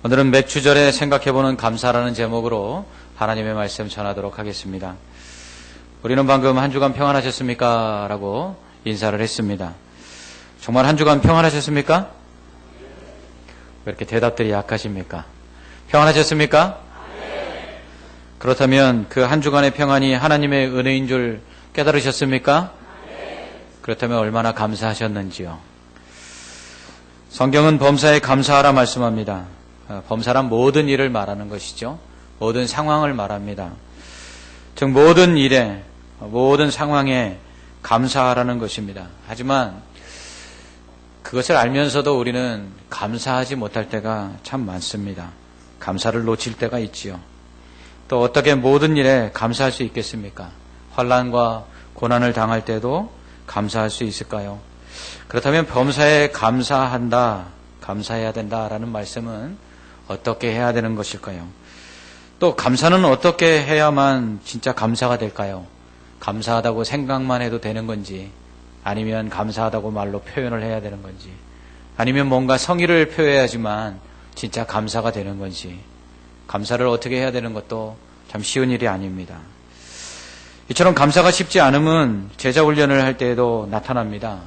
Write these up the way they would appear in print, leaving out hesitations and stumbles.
오늘은 맥주절에 생각해보는 감사라는 제목으로 하나님의 말씀 전하도록 하겠습니다. 우리는 방금 한 주간 평안하셨습니까? 라고 인사를 했습니다. 정말 한 주간 평안하셨습니까? 왜 이렇게 대답들이 약하십니까? 평안하셨습니까? 그렇다면 그 한 주간의 평안이 하나님의 은혜인 줄 깨달으셨습니까? 그렇다면 얼마나 감사하셨는지요. 성경은 범사에 감사하라 말씀합니다. 범사란 모든 일을 말하는 것이죠. 모든 상황을 말합니다. 즉 모든 일에, 모든 상황에 감사하라는 것입니다. 하지만 그것을 알면서도 우리는 감사하지 못할 때가 참 많습니다. 감사를 놓칠 때가 있지요. 또 어떻게 모든 일에 감사할 수 있겠습니까? 환난과 고난을 당할 때도 감사할 수 있을까요? 그렇다면 범사에 감사한다, 감사해야 된다라는 말씀은 어떻게 해야 되는 것일까요? 또 감사는 어떻게 해야만 진짜 감사가 될까요? 감사하다고 생각만 해도 되는 건지, 아니면 감사하다고 말로 표현을 해야 되는 건지, 아니면 뭔가 성의를 표해야지만 진짜 감사가 되는 건지, 감사를 어떻게 해야 되는 것도 참 쉬운 일이 아닙니다. 이처럼 감사가 쉽지 않으면 제자 훈련을 할 때에도 나타납니다.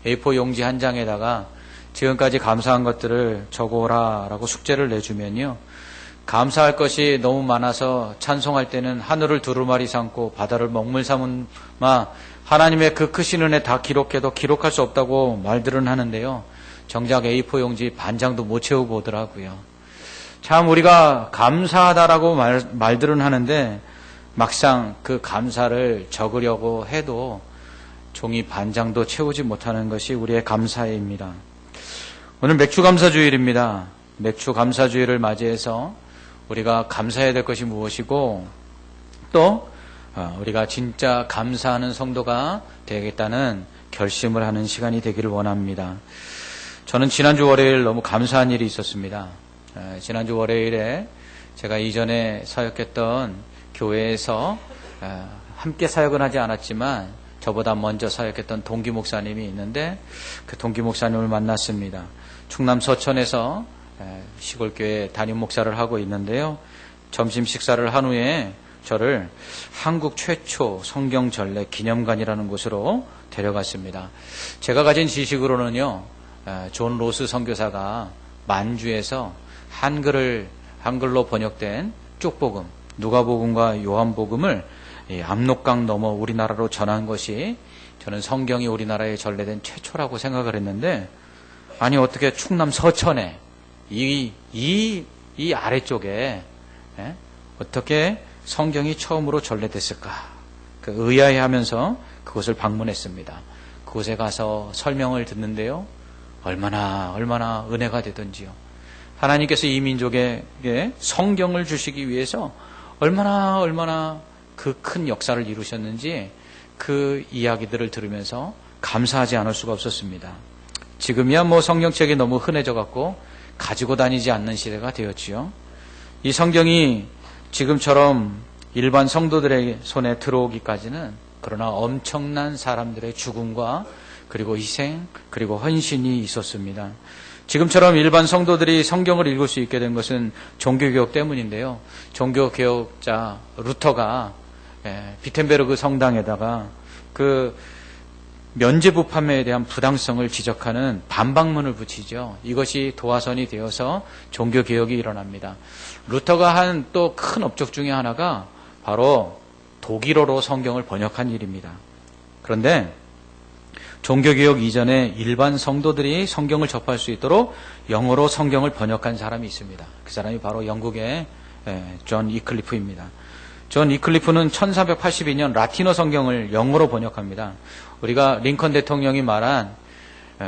A4 용지 한 장에다가 지금까지 감사한 것들을 적어오라라고 숙제를 내주면요, 감사할 것이 너무 많아서 찬송할 때는 하늘을 두루마리 삼고 바다를 먹물 삼은마 하나님의 그 크신 은혜 다 기록해도 기록할 수 없다고 말들은 하는데요, 정작 A4 용지 반장도 못 채우고 오더라고요. 참 우리가 감사하다라고 말들은 하는데 막상 그 감사를 적으려고 해도 종이 반장도 채우지 못하는 것이 우리의 감사입니다. 오늘 맥주감사주일입니다. 맥주감사주일을 맞이해서 우리가 감사해야 될 것이 무엇이고, 또 우리가 진짜 감사하는 성도가 되겠다는 결심을 하는 시간이 되기를 원합니다. 저는 지난주 월요일 너무 감사한 일이 있었습니다. 지난주 월요일에 제가 이전에 사역했던 교회에서 함께 사역은 하지 않았지만 저보다 먼저 사역했던 동기 목사님이 있는데, 그 동기 목사님을 만났습니다. 충남 서천에서 시골교회 담임 목사를 하고 있는데요, 점심 식사를 한 후에 저를 한국 최초 성경전래 기념관이라는 곳으로 데려갔습니다. 제가 가진 지식으로는요, 존 로스 선교사가 만주에서 한글로 번역된 쪽복음, 누가복음과 요한복음을 압록강 넘어 우리나라로 전한 것이, 저는 성경이 우리나라에 전래된 최초라고 생각을 했는데, 아니 어떻게 충남 서천에 이 아래쪽에 어떻게 성경이 처음으로 전래됐을까? 그 의아해하면서 그곳을 방문했습니다. 그곳에 가서 설명을 듣는데요, 얼마나 은혜가 되던지요. 하나님께서 이 민족에게 성경을 주시기 위해서 얼마나 그 큰 역사를 이루셨는지 그 이야기들을 들으면서 감사하지 않을 수가 없었습니다. 지금이야 성경책이 너무 흔해져 갖고 가지고 다니지 않는 시대가 되었지요. 이 성경이 지금처럼 일반 성도들의 손에 들어오기까지는 그러나 엄청난 사람들의 죽음과 그리고 희생 그리고 헌신이 있었습니다. 지금처럼 일반 성도들이 성경을 읽을 수 있게 된 것은 종교개혁 때문인데요, 종교개혁자 루터가 비텐베르그 성당에다가 그 면죄부 판매에 대한 부당성을 지적하는 반박문을 붙이죠. 이것이 도화선이 되어서 종교개혁이 일어납니다. 루터가 한 또 큰 업적 중에 하나가 바로 독일어로 성경을 번역한 일입니다. 그런데 종교개혁 이전에 일반 성도들이 성경을 접할 수 있도록 영어로 성경을 번역한 사람이 있습니다. 그 사람이 바로 영국의 존 이클리프입니다. 존 이클리프는 1482년 라틴어 성경을 영어로 번역합니다. 우리가 링컨 대통령이 말한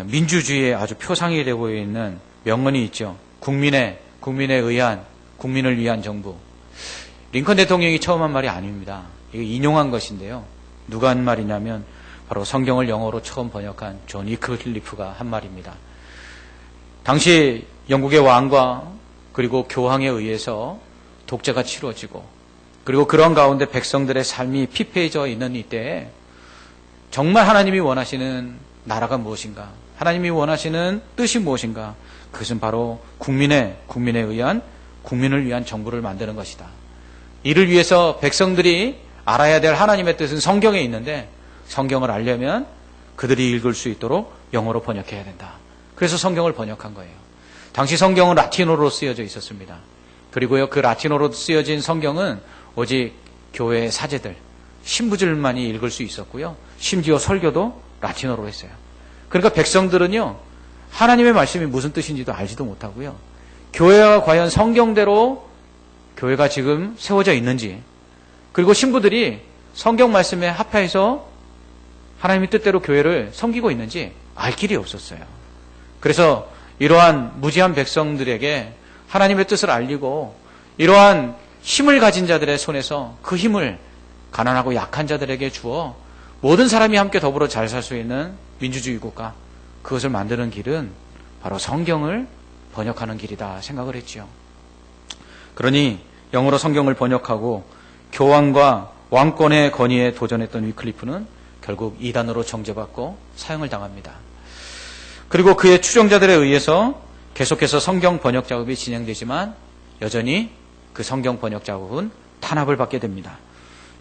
민주주의의 아주 표상이 되고 있는 명언이 있죠. 국민을 위한 정부. 링컨 대통령이 처음 한 말이 아닙니다. 이거 인용한 것인데요, 누가 한 말이냐면 바로 성경을 영어로 처음 번역한 존 이클리프가 한 말입니다. 당시 영국의 왕과 그리고 교황에 의해서 독재가 치루어지고, 그리고 그런 가운데 백성들의 삶이 피폐해져 있는 이때에 정말 하나님이 원하시는 나라가 무엇인가? 하나님이 원하시는 뜻이 무엇인가? 그것은 바로 국민에 의한 국민을 위한 정부를 만드는 것이다. 이를 위해서 백성들이 알아야 될 하나님의 뜻은 성경에 있는데 성경을 알려면 그들이 읽을 수 있도록 영어로 번역해야 된다. 그래서 성경을 번역한 거예요. 당시 성경은 라틴어로 쓰여져 있었습니다. 그리고요, 그 라틴어로 쓰여진 성경은 오직 교회의 사제들, 신부들만이 읽을 수 있었고요. 심지어 설교도 라틴어로 했어요. 그러니까 백성들은요, 하나님의 말씀이 무슨 뜻인지도 알지도 못하고요. 교회가 과연 성경대로 교회가 지금 세워져 있는지, 그리고 신부들이 성경 말씀에 합해서 하나님의 뜻대로 교회를 섬기고 있는지 알 길이 없었어요. 그래서 이러한 무지한 백성들에게 하나님의 뜻을 알리고 이러한 힘을 가진 자들의 손에서 그 힘을 가난하고 약한 자들에게 주어 모든 사람이 함께 더불어 잘 살 수 있는 민주주의 국가, 그것을 만드는 길은 바로 성경을 번역하는 길이다 생각을 했지요. 그러니 영어로 성경을 번역하고 교황과 왕권의 건의에 도전했던 위클리프는 결국 이단으로 정죄받고 사형을 당합니다. 그리고 그의 추종자들에 의해서 계속해서 성경 번역 작업이 진행되지만 여전히 그 성경 번역 작업은 탄압을 받게 됩니다.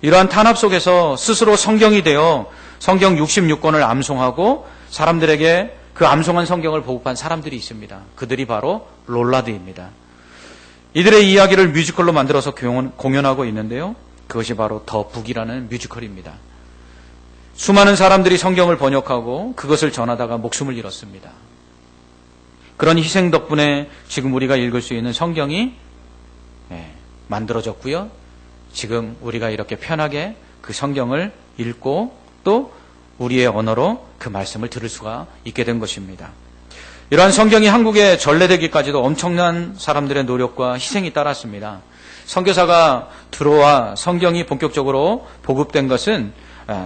이러한 탄압 속에서 스스로 성경이 되어 성경 66권을 암송하고 사람들에게 그 암송한 성경을 보급한 사람들이 있습니다. 그들이 바로 롤라드입니다. 이들의 이야기를 뮤지컬로 만들어서 공연하고 있는데요. 그것이 바로 더 북이라는 뮤지컬입니다. 수많은 사람들이 성경을 번역하고 그것을 전하다가 목숨을 잃었습니다. 그런 희생 덕분에 지금 우리가 읽을 수 있는 성경이 만들어졌고요. 지금 우리가 이렇게 편하게 그 성경을 읽고 또 우리의 언어로 그 말씀을 들을 수가 있게 된 것입니다. 이러한 성경이 한국에 전래되기까지도 엄청난 사람들의 노력과 희생이 따랐습니다. 선교사가 들어와 성경이 본격적으로 보급된 것은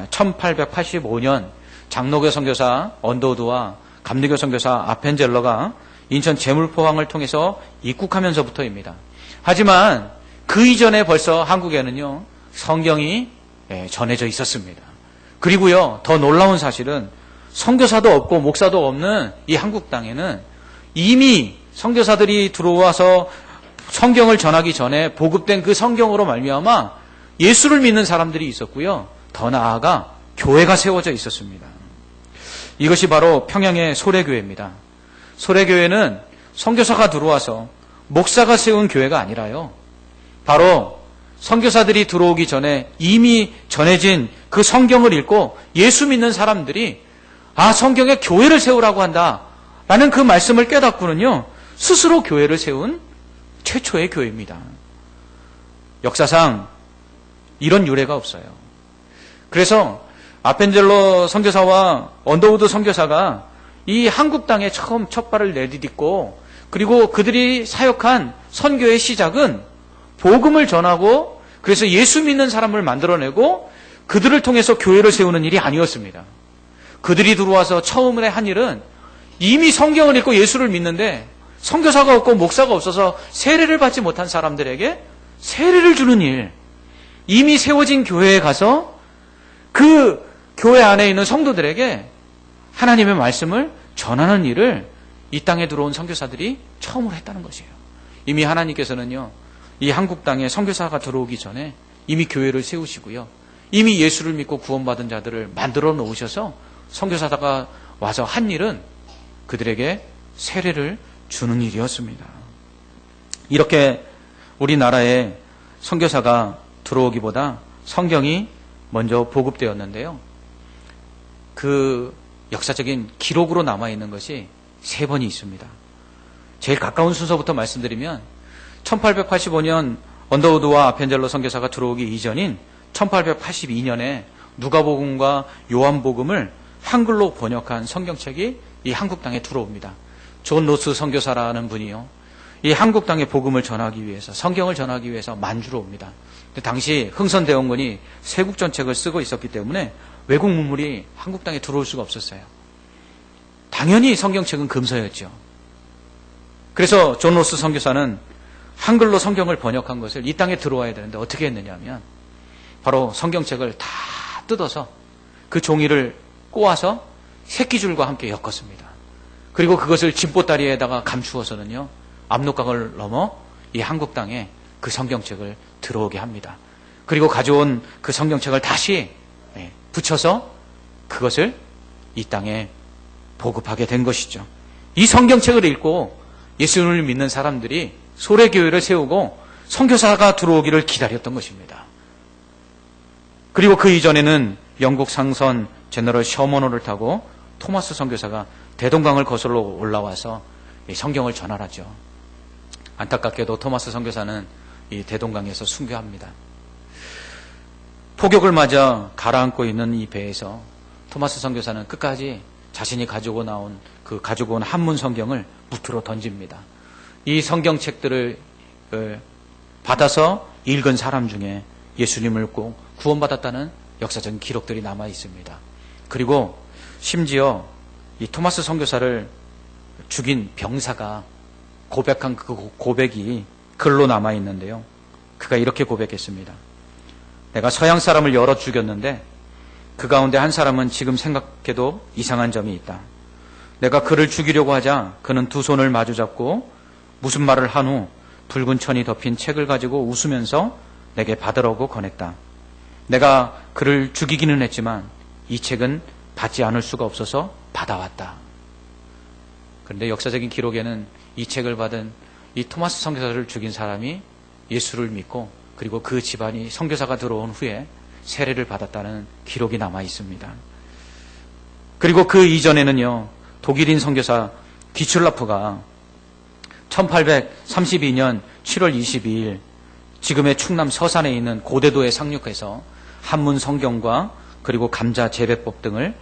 1885년 장로교 선교사 언더우드와 감리교 선교사 아펜젤러가 인천 제물포항을 통해서 입국하면서부터입니다. 하지만 그 이전에 벌써 한국에는요, 성경이 전해져 있었습니다. 그리고요, 더 놀라운 사실은 선교사도 없고 목사도 없는 이 한국 땅에는 이미 선교사들이 들어와서 성경을 전하기 전에 보급된 그 성경으로 말미암아 예수를 믿는 사람들이 있었고요. 더 나아가 교회가 세워져 있었습니다. 이것이 바로 평양의 소래교회입니다. 소래교회는 선교사가 들어와서 목사가 세운 교회가 아니라요. 바로 선교사들이 들어오기 전에 이미 전해진 그 성경을 읽고 예수 믿는 사람들이 성경에 교회를 세우라고 한다라는 그 말씀을 깨닫고는요. 스스로 교회를 세운 최초의 교회입니다. 역사상 이런 유래가 없어요. 그래서 아펜젤러 선교사와 언더우드 선교사가 이 한국 땅에 처음 첫 발을 내디딛고 그리고 그들이 사역한 선교의 시작은 복음을 전하고 그래서 예수 믿는 사람을 만들어내고 그들을 통해서 교회를 세우는 일이 아니었습니다. 그들이 들어와서 처음에 한 일은 이미 성경을 읽고 예수를 믿는데 선교사가 없고 목사가 없어서 세례를 받지 못한 사람들에게 세례를 주는 일, 이미 세워진 교회에 가서 그 교회 안에 있는 성도들에게 하나님의 말씀을 전하는 일을 이 땅에 들어온 선교사들이 처음으로 했다는 것이에요. 이미 하나님께서는요, 이 한국 땅에 선교사가 들어오기 전에 이미 교회를 세우시고요. 이미 예수를 믿고 구원받은 자들을 만들어 놓으셔서 선교사가 와서 한 일은 그들에게 세례를 주는 일이었습니다. 이렇게 우리나라에 선교사가 들어오기보다 성경이 먼저 보급되었는데요. 그 역사적인 기록으로 남아있는 것이 3번이 있습니다. 제일 가까운 순서부터 말씀드리면 1885년 언더우드와 아펜젤러 선교사가 들어오기 이전인 1882년에 누가복음과 요한복음을 한글로 번역한 성경책이 이 한국 땅에 들어옵니다. 존 로스 선교사라는 분이요, 이 한국 땅에 복음을 전하기 위해서, 성경을 전하기 위해서 만주로 옵니다. 당시 흥선대원군이 세국전책을 쓰고 있었기 때문에 외국 문물이 한국 땅에 들어올 수가 없었어요. 당연히 성경책은 금서였죠. 그래서 존 로스 선교사는 한글로 성경을 번역한 것을 이 땅에 들어와야 되는데 어떻게 했느냐 하면 바로 성경책을 다 뜯어서 그 종이를 꼬아서 새끼줄과 함께 엮었습니다. 그리고 그것을 짐보따리에다가 감추어서는요, 압록강을 넘어 이 한국 땅에 그 성경책을 들어오게 합니다. 그리고 가져온 그 성경책을 다시 붙여서 그것을 이 땅에 보급하게 된 것이죠. 이 성경책을 읽고 예수님을 믿는 사람들이 소래교회를 세우고 선교사가 들어오기를 기다렸던 것입니다. 그리고 그 이전에는 영국 상선 제너럴 셔먼호를 타고 토마스 선교사가 대동강을 거슬러 올라와서 이 성경을 전하죠. 안타깝게도 토마스 선교사는 이 대동강에서 순교합니다. 폭격을 맞아 가라앉고 있는 이 배에서 토마스 선교사는 끝까지 자신이 가지고 온 한문 성경을 무트로 던집니다. 이 성경책들을 받아서 읽은 사람 중에 예수님을 꼭 구원받았다는 역사적인 기록들이 남아 있습니다. 그리고 심지어 이 토마스 선교사를 죽인 병사가 고백한 그 고백이 글로 남아 있는데요. 그가 이렇게 고백했습니다. 내가 서양 사람을 여러 죽였는데 그 가운데 한 사람은 지금 생각해도 이상한 점이 있다. 내가 그를 죽이려고 하자 그는 두 손을 마주잡고 무슨 말을 한 후 붉은 천이 덮인 책을 가지고 웃으면서 내게 받으라고 권했다. 내가 그를 죽이기는 했지만 이 책은 받지 않을 수가 없어서 받아왔다. 그런데 역사적인 기록에는 이 책을 받은 이 토마스 선교사를 죽인 사람이 예수를 믿고 그리고 그 집안이 선교사가 들어온 후에 세례를 받았다는 기록이 남아 있습니다. 그리고 그 이전에는요, 독일인 선교사 기출라프가 1832년 7월 22일 지금의 충남 서산에 있는 고대도에 상륙해서 한문 성경과 그리고 감자 재배법 등을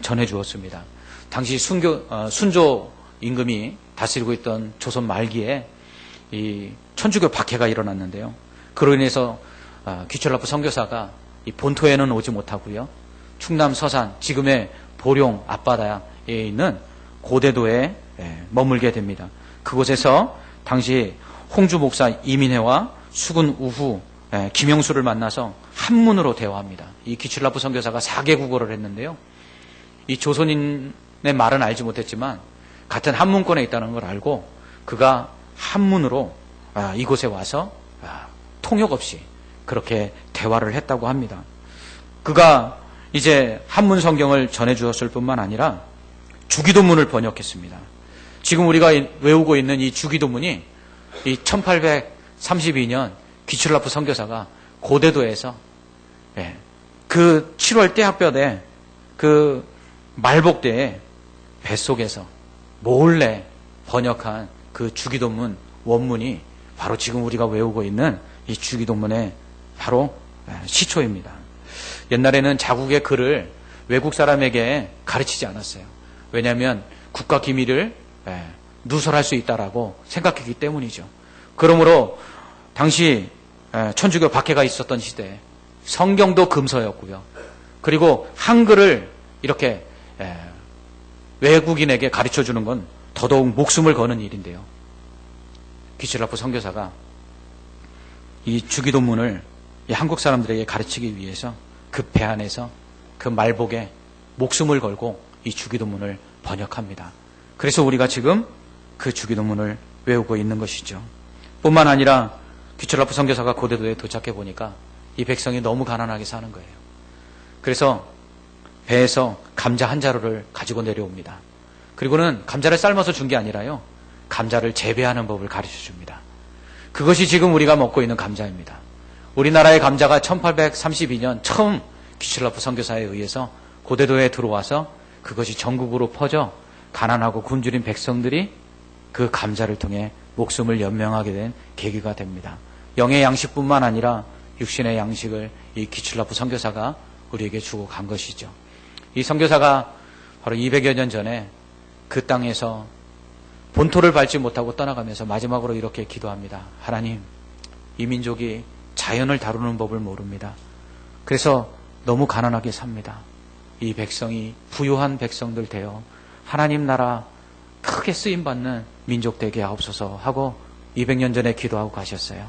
전해 주었습니다. 당시 순조 임금이 다스리고 있던 조선 말기에 이 천주교 박해가 일어났는데요. 그로 인해서 귀철라프 선교사가 이 본토에는 오지 못하고요. 충남 서산 지금의 보령 앞바다에 있는 고대도에 머물게 됩니다. 그곳에서 당시 홍주 목사 이민혜와 수군 우후 김영수를 만나서 한문으로 대화합니다. 이 귀철라프 선교사가 4개 국어를 했는데요. 이 조선인의 말은 알지 못했지만 같은 한문권에 있다는 걸 알고 그가 한문으로 이곳에 와서 통역 없이 그렇게 대화를 했다고 합니다. 그가 이제 한문 성경을 전해 주었을 뿐만 아니라 주기도문을 번역했습니다. 지금 우리가 외우고 있는 이 주기도문이 이 1832년 귀출라프 선교사가 고대도에서 그 7월 떼학볕에 그 말복대에 뱃속에서 몰래 번역한 그 주기도문 원문이 바로 지금 우리가 외우고 있는 이 주기도문의 바로 시초입니다. 옛날에는 자국의 글을 외국 사람에게 가르치지 않았어요. 왜냐하면 국가 기밀을 누설할 수 있다라고 생각했기 때문이죠. 그러므로 당시 천주교 박해가 있었던 시대에 성경도 금서였고요. 그리고 한글을 이렇게 외국인에게 가르쳐주는 건 더더욱 목숨을 거는 일인데요. 귀출라프 선교사가 이 주기도문을 이 한국 사람들에게 가르치기 위해서 그 배 안에서 그 말복에 목숨을 걸고 이 주기도문을 번역합니다. 그래서 우리가 지금 그 주기도문을 외우고 있는 것이죠. 뿐만 아니라 귀출라프 선교사가 고대도에 도착해 보니까 이 백성이 너무 가난하게 사는 거예요. 그래서 배에서 감자 한 자루를 가지고 내려옵니다. 그리고는 감자를 삶아서 준 게 아니라요, 감자를 재배하는 법을 가르쳐 줍니다. 그것이 지금 우리가 먹고 있는 감자입니다. 우리나라의 감자가 1832년 처음 귀출라프 선교사에 의해서 고대도에 들어와서 그것이 전국으로 퍼져 가난하고 굶주린 백성들이 그 감자를 통해 목숨을 연명하게 된 계기가 됩니다. 영의 양식뿐만 아니라 육신의 양식을 이 귀출라프 선교사가 우리에게 주고 간 것이죠. 이 선교사가 바로 200여 년 전에 그 땅에서 본토를 밟지 못하고 떠나가면서 마지막으로 이렇게 기도합니다. 하나님, 이 민족이 자연을 다루는 법을 모릅니다. 그래서 너무 가난하게 삽니다. 이 백성이 부유한 백성들 되어 하나님 나라 크게 쓰임받는 민족 되게 하옵소서 하고 200년 전에 기도하고 가셨어요.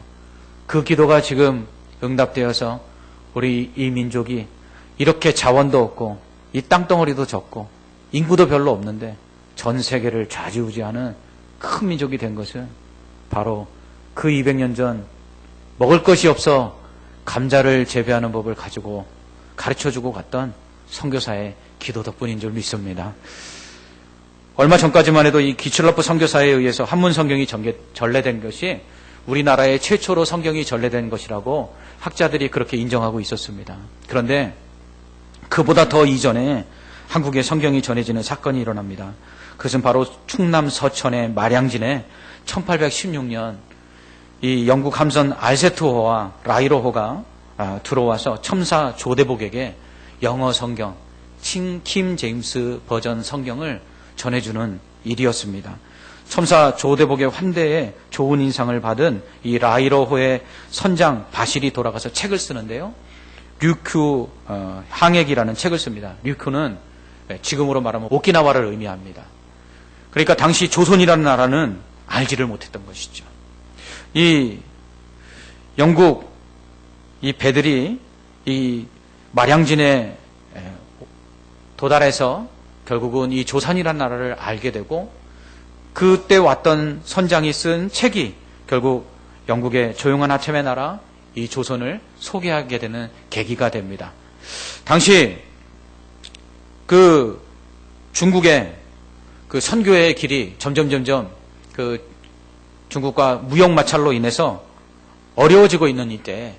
그 기도가 지금 응답되어서 우리 이 민족이 이렇게 자원도 없고 이 땅덩어리도 적고 인구도 별로 없는데 전 세계를 좌지우지하는 큰 민족이 된 것은 바로 그 200년 전 먹을 것이 없어 감자를 재배하는 법을 가지고 가르쳐주고 갔던 선교사의 기도 덕분인 줄 믿습니다. 얼마 전까지만 해도 이 기출러프 선교사에 의해서 한문 성경이 전래된 것이 우리나라의 최초로 성경이 전래된 것이라고 학자들이 그렇게 인정하고 있었습니다. 그런데 그보다 더 이전에 한국에 성경이 전해지는 사건이 일어납니다. 그것은 바로 충남 서천의 마량진에 1816년 이 영국 함선 알세트호와 라이로호가 들어와서 첨사 조대복에게 영어 성경, 킹 제임스 버전 성경을 전해주는 일이었습니다. 첨사 조대복의 환대에 좋은 인상을 받은 이 라이로호의 선장 바실이 돌아가서 책을 쓰는데요. 류큐 항해기라는 책을 씁니다. 류큐는 지금으로 말하면 오키나와를 의미합니다. 그러니까 당시 조선이라는 나라는 알지를 못했던 것이죠. 이 영국 이 배들이 이 마량진에 도달해서 결국은 이 조선이라는 나라를 알게 되고 그때 왔던 선장이 쓴 책이 결국 영국의 조용한 아침의 나라 이 조선을 소개하게 되는 계기가 됩니다. 당시 그 중국의 그 선교의 길이 점점 그 중국과 무역 마찰로 인해서 어려워지고 있는 이때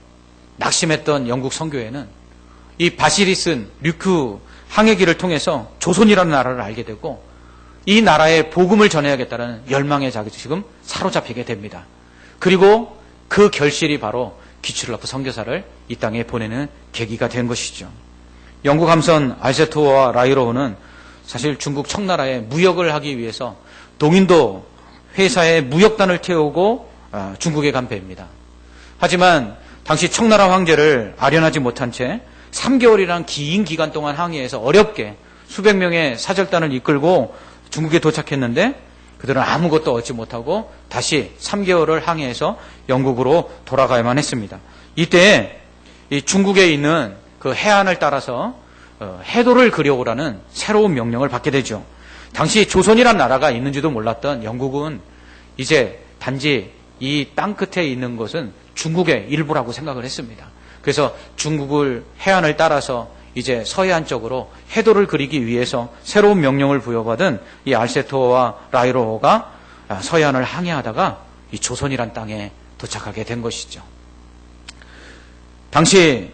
낙심했던 영국 선교회는 이 바실이 쓴 류큐 항해기를 통해서 조선이라는 나라를 알게 되고 이 나라에 복음을 전해야겠다는 열망에 지금 사로잡히게 됩니다. 그리고 그 결실이 바로 기출러프 선교사를 이 땅에 보내는 계기가 된 것이죠. 영국 함선 알세토와 라이로호는 사실 중국 청나라에 무역을 하기 위해서 동인도 회사에 무역단을 태우고 중국에 간 배입니다. 하지만 당시 청나라 황제를 아련하지 못한 채 3개월이란 긴 기간 동안 항해해서 어렵게 수백 명의 사절단을 이끌고 중국에 도착했는데 그들은 아무것도 얻지 못하고 다시 3개월을 항해해서 영국으로 돌아가야만 했습니다. 이때 이 중국에 있는 그 해안을 따라서 해도를 그려오라는 새로운 명령을 받게 되죠. 당시 조선이란 나라가 있는지도 몰랐던 영국은 이제 단지 이 땅 끝에 있는 것은 중국의 일부라고 생각을 했습니다. 그래서 중국을 해안을 따라서 이제 서해안 쪽으로 해도를 그리기 위해서 새로운 명령을 부여받은 이 알세토와 라이로호가 서해안을 항해하다가 이 조선이란 땅에 도착하게 된 것이죠. 당시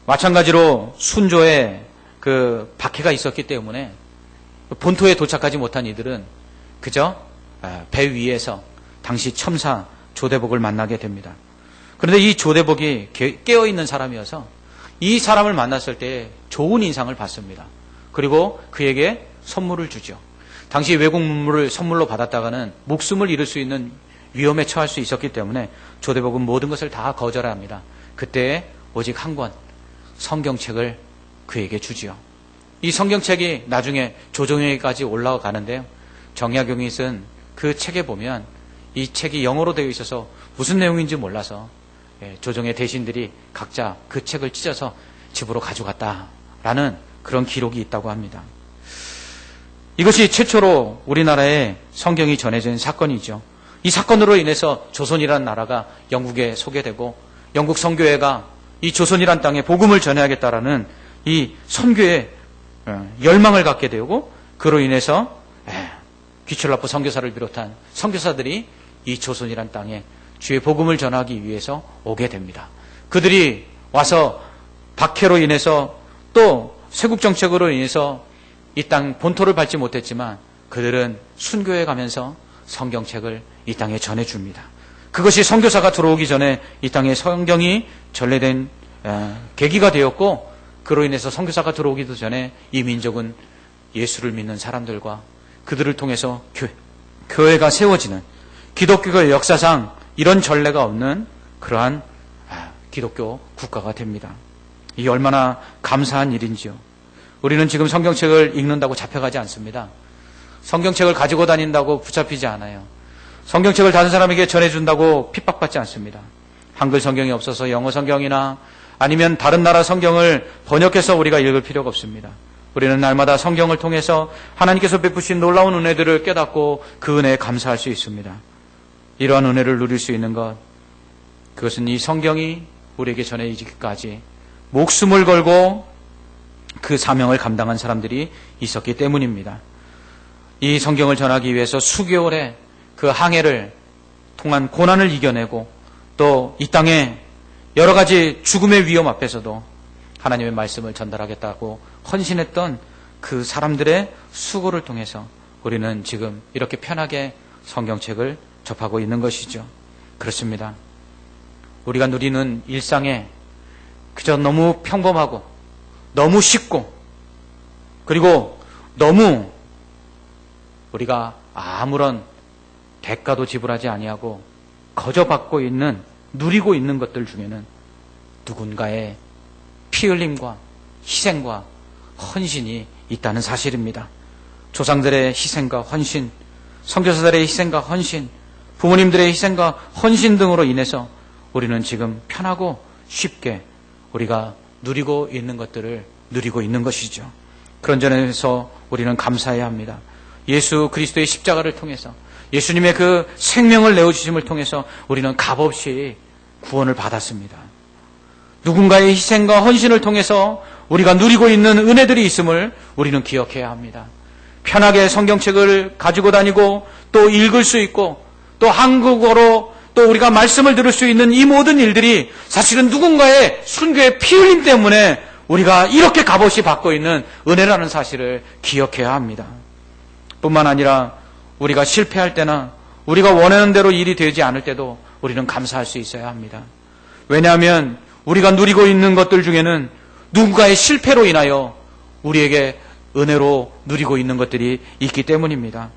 마찬가지로 순조에 그 박해가 있었기 때문에 본토에 도착하지 못한 이들은 그저 배 위에서 당시 첨사 조대복을 만나게 됩니다. 그런데 이 조대복이 깨어있는 사람이어서 이 사람을 만났을 때 좋은 인상을 받습니다. 그리고 그에게 선물을 주죠. 당시 외국 문물을 선물로 받았다가는 목숨을 잃을 수 있는 위험에 처할 수 있었기 때문에 조대복은 모든 것을 다 거절합니다. 그때 오직 한 권 성경책을 그에게 주지요. 이 성경책이 나중에 조정회까지 올라가는데요. 정약용이 쓴 그 책에 보면 이 책이 영어로 되어 있어서 무슨 내용인지 몰라서 조정회 대신들이 각자 그 책을 찢어서 집으로 가져갔다라는 그런 기록이 있다고 합니다. 이것이 최초로 우리나라에 성경이 전해진 사건이죠. 이 사건으로 인해서 조선이라는 나라가 영국에 소개되고 영국 선교회가 이 조선이란 땅에 복음을 전해야겠다라는 이 선교의 열망을 갖게 되고 그로 인해서 기출라프 선교사를 비롯한 선교사들이 이 조선이란 땅에 주의 복음을 전하기 위해서 오게 됩니다. 그들이 와서 박해로 인해서 또 세국 정책으로 인해서 이 땅 본토를 밟지 못했지만 그들은 순교에 가면서 성경책을 이 땅에 전해줍니다. 그것이 선교사가 들어오기 전에 이 땅에 성경이 전래된 계기가 되었고 그로 인해서 선교사가 들어오기도 전에 이 민족은 예수를 믿는 사람들과 그들을 통해서 교회가 세워지는 기독교의 역사상 이런 전례가 없는 그러한 기독교 국가가 됩니다. 이 얼마나 감사한 일인지요. 우리는 지금 성경책을 읽는다고 잡혀가지 않습니다. 성경책을 가지고 다닌다고 붙잡히지 않아요. 성경책을 다른 사람에게 전해준다고 핍박받지 않습니다. 한글 성경이 없어서 영어 성경이나 아니면 다른 나라 성경을 번역해서 우리가 읽을 필요가 없습니다. 우리는 날마다 성경을 통해서 하나님께서 베푸신 놀라운 은혜들을 깨닫고 그 은혜에 감사할 수 있습니다. 이러한 은혜를 누릴 수 있는 것, 그것은 이 성경이 우리에게 전해지기까지 목숨을 걸고 그 사명을 감당한 사람들이 있었기 때문입니다. 이 성경을 전하기 위해서 수개월의 그 항해를 통한 고난을 이겨내고 또 이 땅에 여러 가지 죽음의 위험 앞에서도 하나님의 말씀을 전달하겠다고 헌신했던 그 사람들의 수고를 통해서 우리는 지금 이렇게 편하게 성경책을 접하고 있는 것이죠. 그렇습니다. 우리가 누리는 일상에 그저 너무 평범하고 너무 쉽고 그리고 너무 우리가 아무런 대가도 지불하지 아니하고 거저 받고 있는, 누리고 있는 것들 중에는 누군가의 피 흘림과 희생과 헌신이 있다는 사실입니다. 조상들의 희생과 헌신, 선교사들의 희생과 헌신, 부모님들의 희생과 헌신 등으로 인해서 우리는 지금 편하고 쉽게 우리가 누리고 있는 것들을 누리고 있는 것이죠. 그런 점에서 우리는 감사해야 합니다. 예수 그리스도의 십자가를 통해서, 예수님의 그 생명을 내어주심을 통해서 우리는 값없이 구원을 받았습니다. 누군가의 희생과 헌신을 통해서 우리가 누리고 있는 은혜들이 있음을 우리는 기억해야 합니다. 편하게 성경책을 가지고 다니고 또 읽을 수 있고 또 한국어로 또 우리가 말씀을 들을 수 있는 이 모든 일들이 사실은 누군가의 순교의 피 흘림 때문에 우리가 이렇게 값없이 받고 있는 은혜라는 사실을 기억해야 합니다. 뿐만 아니라 우리가 실패할 때나 우리가 원하는 대로 일이 되지 않을 때도 우리는 감사할 수 있어야 합니다. 왜냐하면 우리가 누리고 있는 것들 중에는 누군가의 실패로 인하여 우리에게 은혜로 누리고 있는 것들이 있기 때문입니다.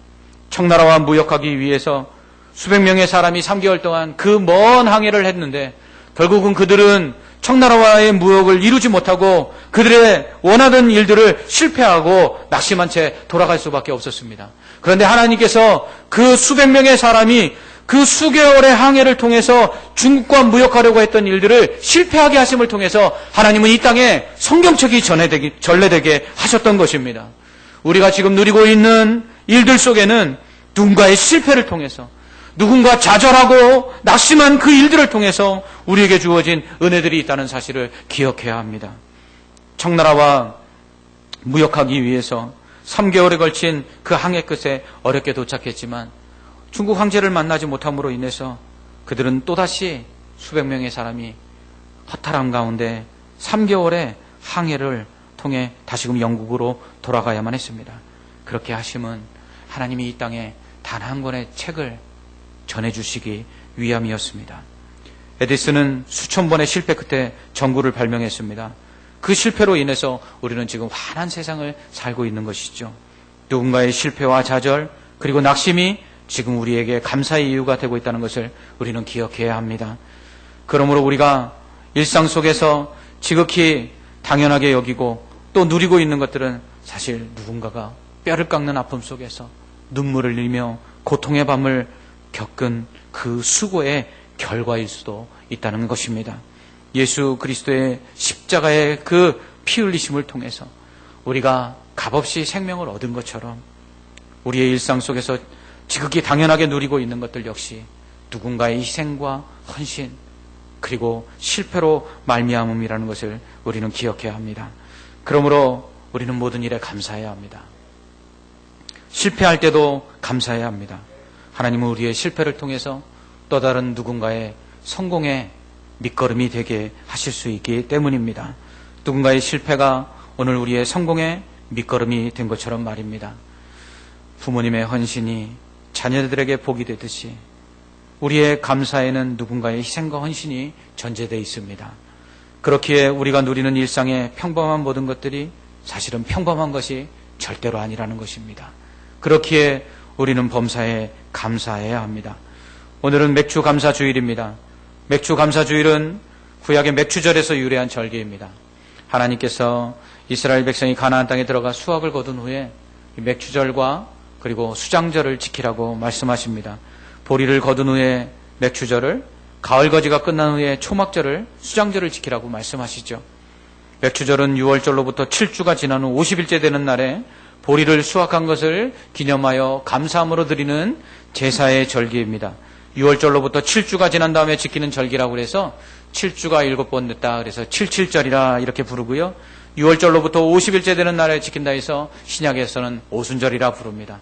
청나라와 무역하기 위해서 수백 명의 사람이 3개월 동안 그 먼 항해를 했는데 결국은 그들은 청나라와의 무역을 이루지 못하고 그들의 원하던 일들을 실패하고 낙심한 채 돌아갈 수밖에 없었습니다. 그런데 하나님께서 그 수백 명의 사람이 그 수개월의 항해를 통해서 중국과 무역하려고 했던 일들을 실패하게 하심을 통해서 하나님은 이 땅에 성경책이 전래되게 하셨던 것입니다. 우리가 지금 누리고 있는 일들 속에는 누군가의 실패를 통해서, 누군가 좌절하고 낙심한 그 일들을 통해서 우리에게 주어진 은혜들이 있다는 사실을 기억해야 합니다. 청나라와 무역하기 위해서 3개월에 걸친 그 항해 끝에 어렵게 도착했지만 중국 황제를 만나지 못함으로 인해서 그들은 또다시 수백 명의 사람이 허탈함 가운데 3개월의 항해를 통해 다시금 영국으로 돌아가야만 했습니다. 그렇게 하심은 하나님이 이 땅에 단 한 권의 책을 전해주시기 위함이었습니다. 에디슨은 수천 번의 실패 끝에 전구를 발명했습니다. 그 실패로 인해서 우리는 지금 환한 세상을 살고 있는 것이죠. 누군가의 실패와 좌절 그리고 낙심이 지금 우리에게 감사의 이유가 되고 있다는 것을 우리는 기억해야 합니다. 그러므로 우리가 일상 속에서 지극히 당연하게 여기고 또 누리고 있는 것들은 사실 누군가가 뼈를 깎는 아픔 속에서 눈물을 흘리며 고통의 밤을 겪은 그 수고의 결과일 수도 있다는 것입니다. 예수 그리스도의 십자가의 그 피 흘리심을 통해서 우리가 값없이 생명을 얻은 것처럼 우리의 일상 속에서 지극히 당연하게 누리고 있는 것들 역시 누군가의 희생과 헌신 그리고 실패로 말미암음이라는 것을 우리는 기억해야 합니다. 그러므로 우리는 모든 일에 감사해야 합니다. 실패할 때도 감사해야 합니다. 하나님은 우리의 실패를 통해서 또 다른 누군가의 성공의 밑거름이 되게 하실 수 있기 때문입니다. 누군가의 실패가 오늘 우리의 성공의 밑거름이 된 것처럼 말입니다. 부모님의 헌신이 자녀들에게 복이 되듯이 우리의 감사에는 누군가의 희생과 헌신이 전제되어 있습니다. 그렇기에 우리가 누리는 일상의 평범한 모든 것들이 사실은 평범한 것이 절대로 아니라는 것입니다. 그렇기에 우리는 범사에 감사해야 합니다. 오늘은 맥주 감사 주일입니다. 맥주 감사 주일은 구약의 맥주절에서 유래한 절기입니다. 하나님께서 이스라엘 백성이 가나안 땅에 들어가 수확을 거둔 후에 맥주절과 그리고 수장절을 지키라고 말씀하십니다. 보리를 거둔 후에 맥주절을, 가을거지가 끝난 후에 초막절을, 수장절을 지키라고 말씀하시죠. 맥추절은 6월절로부터 7주가 지난 후 50일째 되는 날에 보리를 수확한 것을 기념하여 감사함으로 드리는 제사의 절기입니다. 6월절로부터 7주가 지난 다음에 지키는 절기라고 해서 7주가 7번 됐다 그래서 77절이라 이렇게 부르고요. 6월절로부터 50일째 되는 날에 지킨다 해서 신약에서는 오순절이라 부릅니다.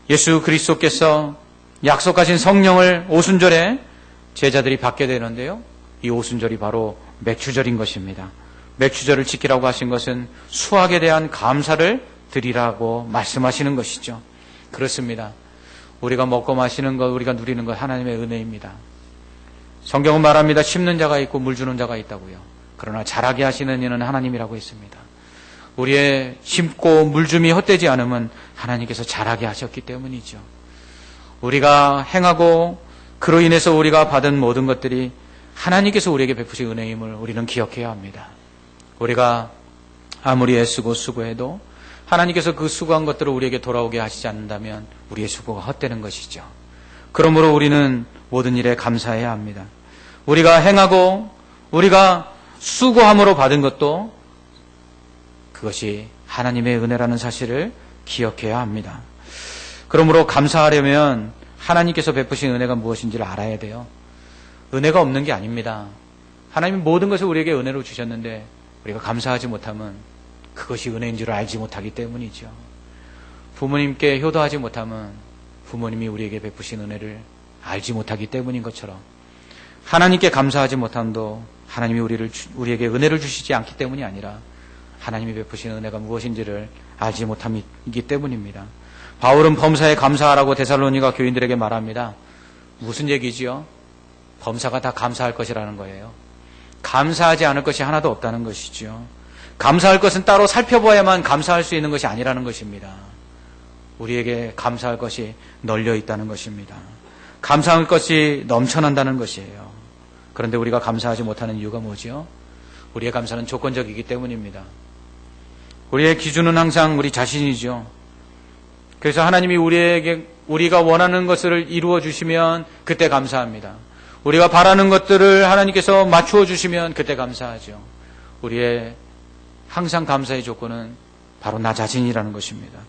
예수 그리스도께서 약속하신 성령을 오순절에 제자들이 받게 되는데요. 이 오순절이 바로 맥추절인 것입니다. 맥추절을 지키라고 하신 것은 수확에 대한 감사를 드리라고 말씀하시는 것이죠. 그렇습니다. 우리가 먹고 마시는 것, 우리가 누리는 것 하나님의 은혜입니다. 성경은 말합니다. 심는 자가 있고 물 주는 자가 있다고요. 그러나 자라게 하시는 이는 하나님이라고 했습니다. 우리의 심고 물줌이 헛되지 않음은 하나님께서 자라게 하셨기 때문이죠. 우리가 행하고 그로 인해서 우리가 받은 모든 것들이 하나님께서 우리에게 베푸신 은혜임을 우리는 기억해야 합니다. 우리가 아무리 애쓰고 수고해도 하나님께서 그 수고한 것들을 우리에게 돌아오게 하시지 않는다면 우리의 수고가 헛되는 것이죠. 그러므로 우리는 모든 일에 감사해야 합니다. 우리가 행하고 우리가 수고함으로 받은 것도 그것이 하나님의 은혜라는 사실을 기억해야 합니다. 그러므로 감사하려면 하나님께서 베푸신 은혜가 무엇인지를 알아야 돼요. 은혜가 없는 게 아닙니다. 하나님이 모든 것을 우리에게 은혜로 주셨는데 우리가 감사하지 못하면 그것이 은혜인 줄 알지 못하기 때문이죠. 부모님께 효도하지 못하면 부모님이 우리에게 베푸신 은혜를 알지 못하기 때문인 것처럼 하나님께 감사하지 못함도 하나님이 우리에게 은혜를 주시지 않기 때문이 아니라 하나님이 베푸신 은혜가 무엇인지를 알지 못함이기 때문입니다. 바울은 범사에 감사하라고 데살로니가 교인들에게 말합니다. 무슨 얘기지요? 범사가 다 감사할 것이라는 거예요. 감사하지 않을 것이 하나도 없다는 것이죠. 감사할 것은 따로 살펴봐야만 감사할 수 있는 것이 아니라는 것입니다. 우리에게 감사할 것이 널려 있다는 것입니다. 감사할 것이 넘쳐난다는 것이에요. 그런데 우리가 감사하지 못하는 이유가 뭐죠? 우리의 감사는 조건적이기 때문입니다. 우리의 기준은 항상 우리 자신이죠. 그래서 하나님이 우리가 원하는 것을 이루어 주시면 그때 감사합니다. 우리가 바라는 것들을 하나님께서 맞추어 주시면 그때 감사하죠. 우리의 항상 감사의 조건은 바로 나 자신이라는 것입니다.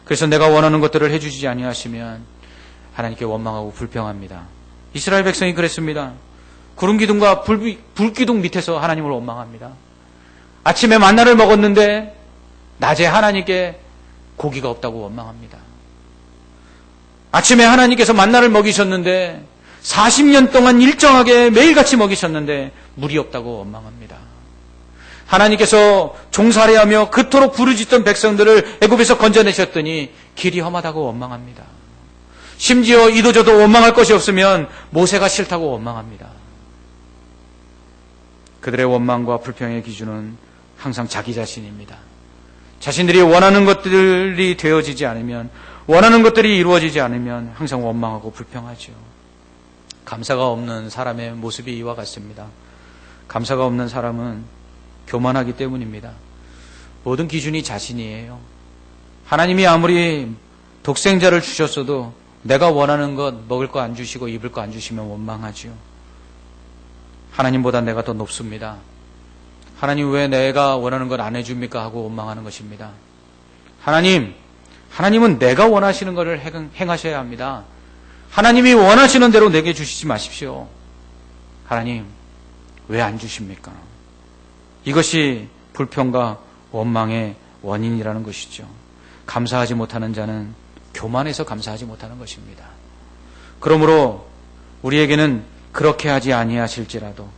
그래서 내가 원하는 것들을 해주지 아니하시면 하나님께 원망하고 불평합니다. 이스라엘 백성이 그랬습니다. 구름기둥과 불기둥 밑에서 하나님을 원망합니다. 아침에 만나를 먹었는데 낮에 하나님께 고기가 없다고 원망합니다. 아침에 하나님께서 만나를 먹이셨는데 40년 동안 일정하게 매일같이 먹이셨는데 물이 없다고 원망합니다. 하나님께서 종살이하며 그토록 부르짖던 백성들을 애굽에서 건져내셨더니 길이 험하다고 원망합니다. 심지어 이도저도 원망할 것이 없으면 모세가 싫다고 원망합니다. 그들의 원망과 불평의 기준은 항상 자기 자신입니다. 자신들이 원하는 것들이 되어지지 않으면, 원하는 것들이 이루어지지 않으면 항상 원망하고 불평하죠. 감사가 없는 사람의 모습이 이와 같습니다. 감사가 없는 사람은 교만하기 때문입니다. 모든 기준이 자신이에요. 하나님이 아무리 독생자를 주셨어도 내가 원하는 것, 먹을 거 안 주시고 입을 거 안 주시면 원망하죠. 하나님보다 내가 더 높습니다. 하나님 왜 내가 원하는 걸 안 해줍니까? 하고 원망하는 것입니다. 하나님은 내가 원하시는 것을 행하셔야 합니다. 하나님이 원하시는 대로 내게 주시지 마십시오. 하나님, 왜 안 주십니까? 이것이 불평과 원망의 원인이라는 것이죠. 감사하지 못하는 자는 교만해서 감사하지 못하는 것입니다. 그러므로 우리에게는 그렇게 하지 아니하실지라도,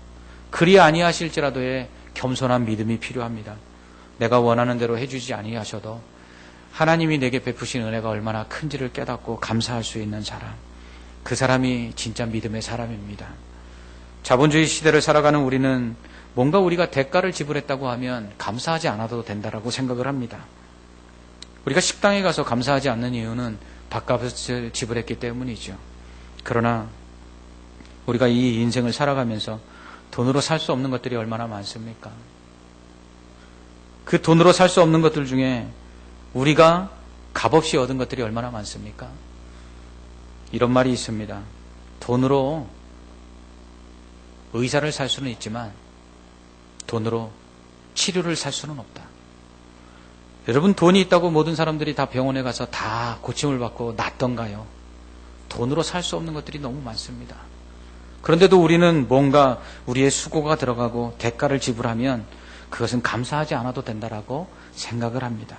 그리 아니하실지라도의 겸손한 믿음이 필요합니다. 내가 원하는 대로 해주지 아니하셔도 하나님이 내게 베푸신 은혜가 얼마나 큰지를 깨닫고 감사할 수 있는 사람, 그 사람이 진짜 믿음의 사람입니다. 자본주의 시대를 살아가는 우리는 뭔가 우리가 대가를 지불했다고 하면 감사하지 않아도 된다라고 생각을 합니다. 우리가 식당에 가서 감사하지 않는 이유는 밥값을 지불했기 때문이죠. 그러나 우리가 이 인생을 살아가면서 돈으로 살 수 없는 것들이 얼마나 많습니까? 그 돈으로 살 수 없는 것들 중에 우리가 값없이 얻은 것들이 얼마나 많습니까? 이런 말이 있습니다. 돈으로 의사를 살 수는 있지만 돈으로 치료를 살 수는 없다. 여러분, 돈이 있다고 모든 사람들이 다 병원에 가서 다 고침을 받고 낫던가요? 돈으로 살 수 없는 것들이 너무 많습니다. 그런데도 우리는 뭔가 우리의 수고가 들어가고 대가를 지불하면 그것은 감사하지 않아도 된다라고 생각을 합니다.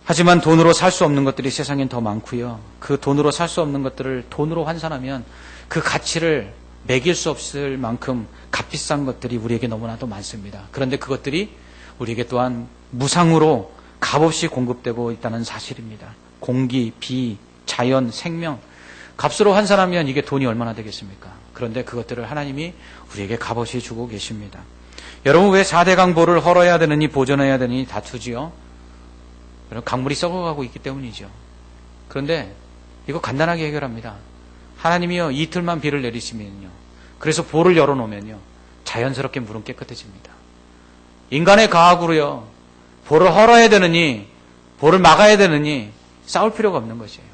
하지만 돈으로 살 수 없는 것들이 세상엔 더 많고요. 그 돈으로 살 수 없는 것들을 돈으로 환산하면 그 가치를 매길 수 없을 만큼 값비싼 것들이 우리에게 너무나도 많습니다. 그런데 그것들이 우리에게 또한 무상으로 값없이 공급되고 있다는 사실입니다. 공기, 비, 자연, 생명, 값으로 환산하면 이게 돈이 얼마나 되겠습니까? 그런데 그것들을 하나님이 우리에게 값없이 주고 계십니다. 여러분, 왜 4대 강보를 헐어야 되느니 보존해야 되느니 다투지요? 여러분, 강물이 썩어가고 있기 때문이죠. 그런데 이거 간단하게 해결합니다. 하나님이요, 이틀만 비를 내리시면요, 그래서 보를 열어놓으면요, 자연스럽게 물은 깨끗해집니다. 인간의 과학으로요, 보를 헐어야 되느니 보를 막아야 되느니 싸울 필요가 없는 것이에요.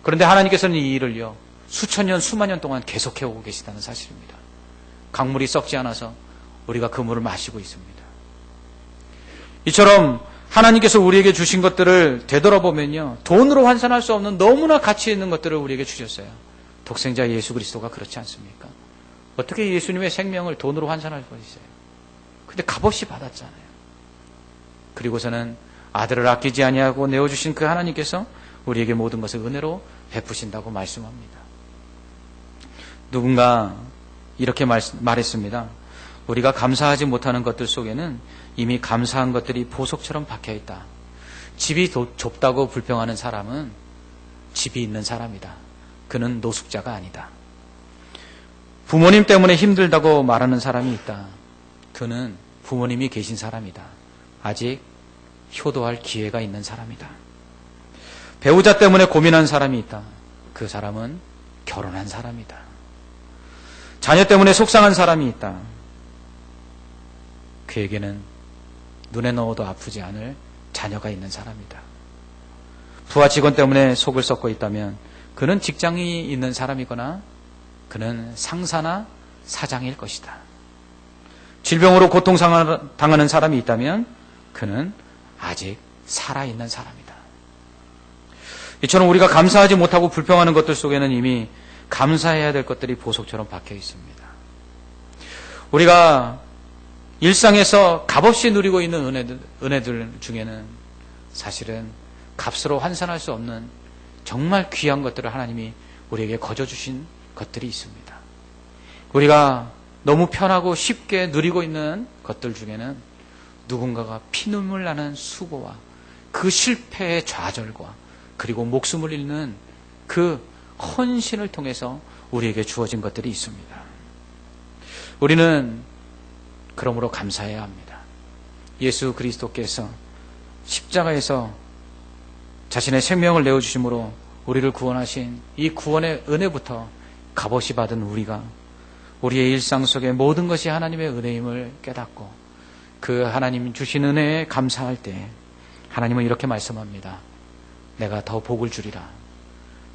그런데 하나님께서는 이 일을요, 수천 년, 수만 년 동안 계속해오고 계시다는 사실입니다. 강물이 썩지 않아서 우리가 그 물을 마시고 있습니다. 이처럼 하나님께서 우리에게 주신 것들을 되돌아보면요, 돈으로 환산할 수 없는 너무나 가치 있는 것들을 우리에게 주셨어요. 독생자 예수 그리스도가 그렇지 않습니까? 어떻게 예수님의 생명을 돈으로 환산할 수 있어요? 근데 값없이 받았잖아요. 그리고서는 아들을 아끼지 아니하고 내어주신 그 하나님께서 우리에게 모든 것을 은혜로 베푸신다고 말씀합니다. 누군가 이렇게 말했습니다. 우리가 감사하지 못하는 것들 속에는 이미 감사한 것들이 보석처럼 박혀있다. 집이 좁다고 불평하는 사람은 집이 있는 사람이다. 그는 노숙자가 아니다. 부모님 때문에 힘들다고 말하는 사람이 있다. 그는 부모님이 계신 사람이다. 아직 효도할 기회가 있는 사람이다. 배우자 때문에 고민한 사람이 있다. 그 사람은 결혼한 사람이다. 자녀 때문에 속상한 사람이 있다. 그에게는 눈에 넣어도 아프지 않을 자녀가 있는 사람이다. 부하 직원 때문에 속을 썩고 있다면 그는 직장이 있는 사람이거나 그는 상사나 사장일 것이다. 질병으로 고통당하는 사람이 있다면 그는 아직 살아있는 사람이다. 이처럼 우리가 감사하지 못하고 불평하는 것들 속에는 이미 감사해야 될 것들이 보석처럼 박혀 있습니다. 우리가 일상에서 값없이 누리고 있는 은혜들 중에는 사실은 값으로 환산할 수 없는 정말 귀한 것들을 하나님이 우리에게 거저주신 것들이 있습니다. 우리가 너무 편하고 쉽게 누리고 있는 것들 중에는 누군가가 피눈물 나는 수고와 그 실패의 좌절과 그리고 목숨을 잃는 그 헌신을 통해서 우리에게 주어진 것들이 있습니다. 우리는 그러므로 감사해야 합니다. 예수 그리스도께서 십자가에서 자신의 생명을 내어주심으로 우리를 구원하신 이 구원의 은혜부터 값없이 받은 우리가 우리의 일상 속에 모든 것이 하나님의 은혜임을 깨닫고 그 하나님 주신 은혜에 감사할 때 하나님은 이렇게 말씀합니다. 내가 더 복을 주리라.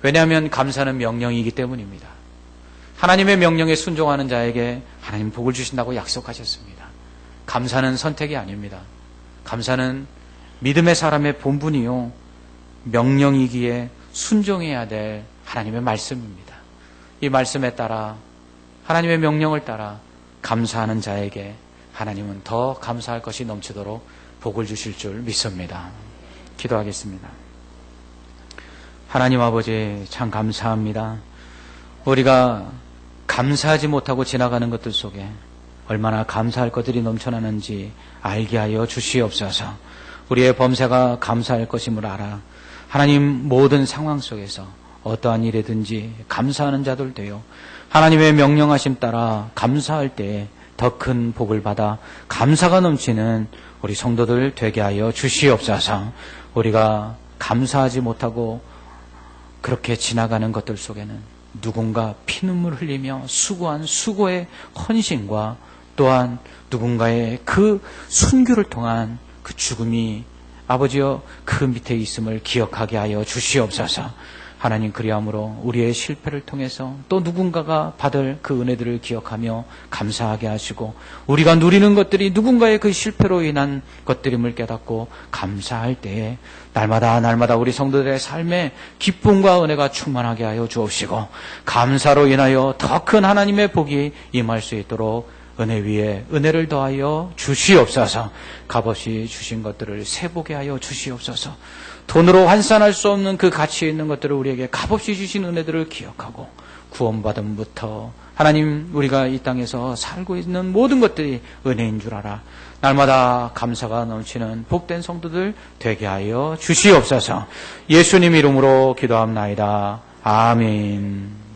왜냐하면 감사는 명령이기 때문입니다. 하나님의 명령에 순종하는 자에게 하나님 복을 주신다고 약속하셨습니다. 감사는 선택이 아닙니다. 감사는 믿음의 사람의 본분이요, 명령이기에 순종해야 될 하나님의 말씀입니다. 이 말씀에 따라 하나님의 명령을 따라 감사하는 자에게 하나님은 더 감사할 것이 넘치도록 복을 주실 줄 믿습니다. 기도하겠습니다. 하나님 아버지, 참 감사합니다. 우리가 감사하지 못하고 지나가는 것들 속에 얼마나 감사할 것들이 넘쳐나는지 알게 하여 주시옵소서. 우리의 범사가 감사할 것임을 알아 하나님 모든 상황 속에서 어떠한 일이든지 감사하는 자들 되어 하나님의 명령하심 따라 감사할 때 더 큰 복을 받아 감사가 넘치는 우리 성도들 되게 하여 주시옵소서. 우리가 감사하지 못하고 그렇게 지나가는 것들 속에는 누군가 피눈물 흘리며 수고한 수고의 헌신과 또한 누군가의 그 순교를 통한 그 죽음이 아버지여 그 밑에 있음을 기억하게 하여 주시옵소서. 하나님, 그리함으로 우리의 실패를 통해서 또 누군가가 받을 그 은혜들을 기억하며 감사하게 하시고, 우리가 누리는 것들이 누군가의 그 실패로 인한 것들임을 깨닫고 감사할 때에 날마다 우리 성도들의 삶에 기쁨과 은혜가 충만하게 하여 주옵시고, 감사로 인하여 더 큰 하나님의 복이 임할 수 있도록 은혜 위에 은혜를 더하여 주시옵소서. 값없이 주신 것들을 세보게 하여 주시옵소서. 돈으로 환산할 수 없는 그 가치 있는 것들을 우리에게 값없이 주신 은혜들을 기억하고, 구원받음부터 하나님, 우리가 이 땅에서 살고 있는 모든 것들이 은혜인 줄 알아 날마다 감사가 넘치는 복된 성도들 되게 하여 주시옵소서. 예수님 이름으로 기도합나이다. 아멘.